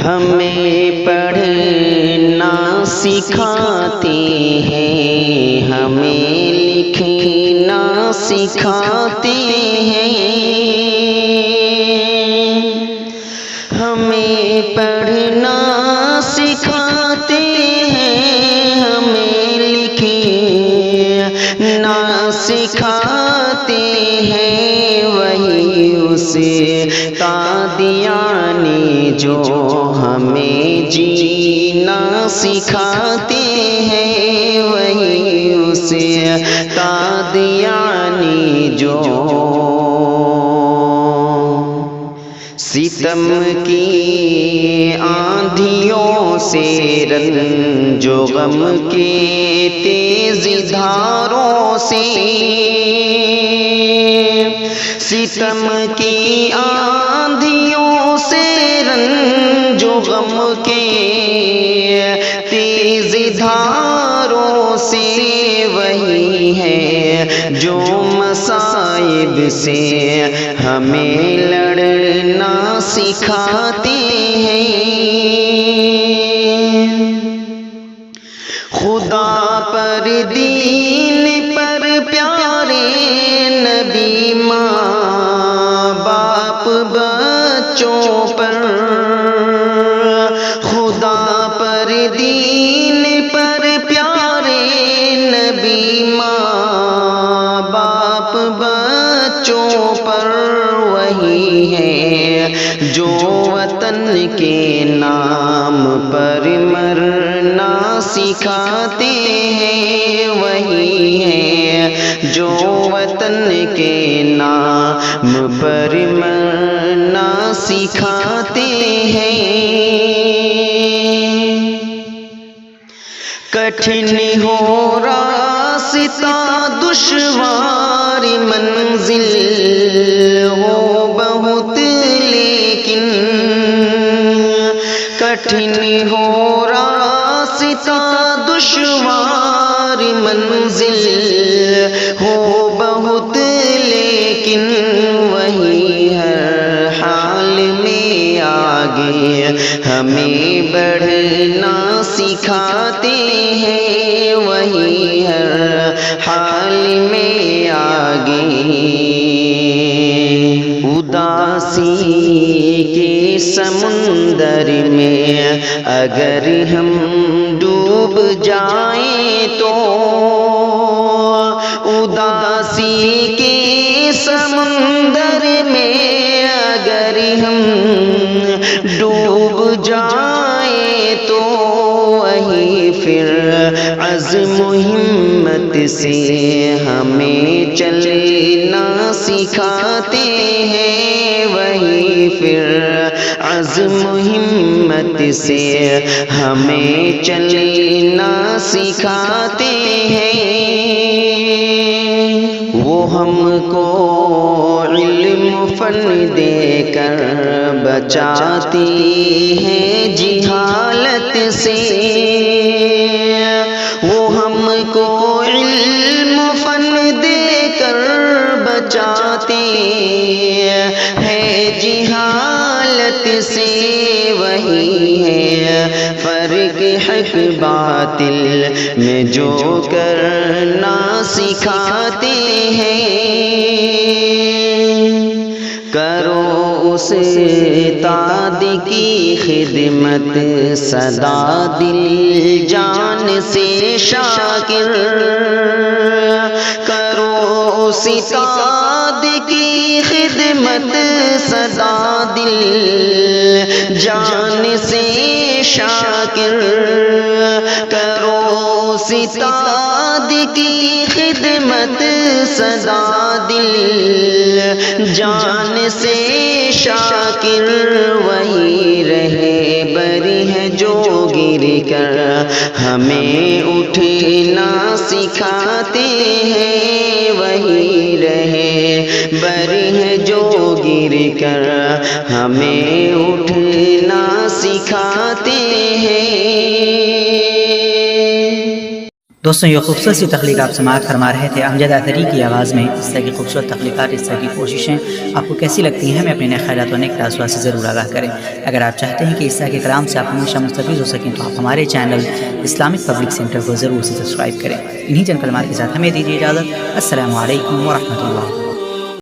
ہمیں پڑھنا سکھاتے ہیں، ہمیں لکھنا سکھاتے ہیں، ہمیں پڑھنا سکھاتے ہیں، ہمیں لکھنا سکھاتے ہیں، وہی اسے قادیانی جو ہمیں جینا سکھاتے ہیں، وہی اسے قادیانی جو ستم کی آندھیوں سے رنج و غم کے تیز دھاروں سے، ستم کی آندھیوں سے رنج و غم کے تیز دھاروں سے، وہی ہے جو مصائب سے ہمیں لڑنا سکھاتے ہیں، خدا پر دین پر پیارے نبی، ماں باپ بچوں پر، خدا پر دین پر پیارے نبی، ماں باپ بچوں پر، وہی ہے جو وطن کے نام پر مرنا سکھاتے ہیں، وہی ہے جو وطن کے نام پر مرنا سکھاتے ہیں، کٹھن ہو راستہ دشوار منزل ہو بہت لیکن، کٹھن ہو راستہ دشوار منزل ہو بہت لیکن، وہی ہر حال میں آگے ہمیں بڑھنا سکھاتے ہیں، وہی ہر حال میں آگے اداسی کے سمندر میں اگر ہم ڈوب جائیں تو، اداسی کے سمندر میں اگر ہم ڈوب جائیں تو، وہی پھر عزم و ہمت سے ہمیں چلنا سکھاتے ہیں، وہی پھر عزم و ہمت سے ہمیں چلنا سکھاتے ہیں، وہ ہم کو علم فن دے کر بچاتی ہیں جہالت سے، وہ ہم کو علم فن دے کر بچاتے ہیں جہالت سے، وہی ہے فرق حق باطل میں جو کرنا سکھاتے ہیں، کرو اس استاد کی خدمت سدا دل جان سے شاکر، کرو اس استاد کی خدمت سدا دل جان سے شاکر، کرو اس استاد کی خدمت سدا دل جان سے شاکر، وہی رہے بری ہے جو گر کر ہمیں اٹھنا سکھاتے ہیں، وہی رہے بری ہے جو گر کر ہمیں اٹھنا سکھاتے ہیں۔ دوستوں یہ خوبصورت سی تخلیق آپ سماعت فرما رہے تھے امجد اطہری کی آواز میں۔ اس طرح کی خوبصورت تخلیقات، اس طرح کی کوششیں آپ کو کیسی لگتی ہیں ہمیں اپنے خیالات و نیک تاثرات سے ضرور آگاہ کریں۔ اگر آپ چاہتے ہیں کہ اس طرح کے کلام سے آپ ہمیشہ مستفیض ہو سکیں تو آپ ہمارے چینل اسلامک پبلک سینٹر کو ضرور سے سبسکرائب کریں۔ انہی چند کلمات کے ساتھ ہمیں دیجیے اجازت۔ السلام علیکم ورحمۃ اللہ۔